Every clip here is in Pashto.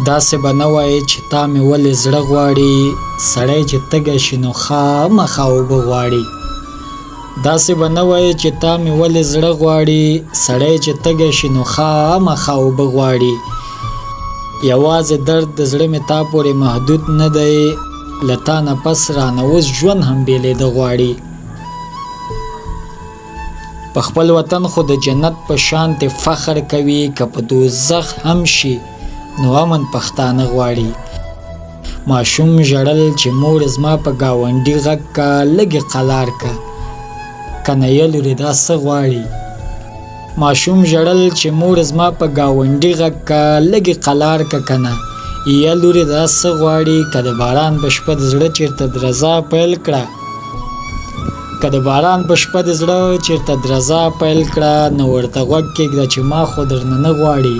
داسې به نه وایې چې تا مې ولې زړه غواړي، سړی چې تږی شي نو خامخا اوبه غواړي. داسې به نه وایې چې تا مې ولې زړه غواړي، سړی چې تږی شي نو خامخا اوبه غواړي. یوازې درد د زړه مې تا پورې محدود نه دی، له تا نه پس رانه اوس ژوند هم بېلېده غواړي. په خپل وطن خو د جنت په شانتې فخر کوي، که په دوزخ هم شي نو امن پښتانه غواړي. ماشوم ژړل چې مور زما په ګاونډي غږ کا، لږې قلار کا کنه یا لورې دا څه غواړي. ماشوم ژړل چې مور زما په ګاونډي غږ کا، لږې قلار کا کنه یا لورې دا څه غواړي. که د باران په شپه د زړه چېرته درزا پیل کړه، که د باران په شپه د زړه چېرته درزا پیل کړه، نو ورته غوږ کېږده چې ما خو درنه نه غواړي،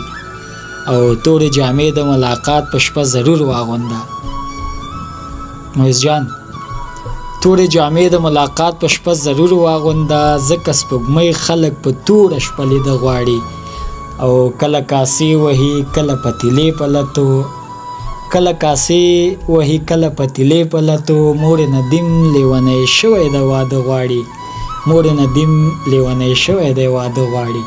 او تورې جامې د ملاقات په شپه ضرور واغونده. مویز جان تورې جامې د ملاقات په شپه ضرور واغونده، ځکه سپوږمۍ خلک په توره شپه لیده غواړي. او کله کاسې وهي کله پتیلې په لتو، کله کاسې وهي کله پتیلې په لتو، مور ندیم لیونی شوی د واده غواړي، مور ندیم لیونی شوی د واده غواړي.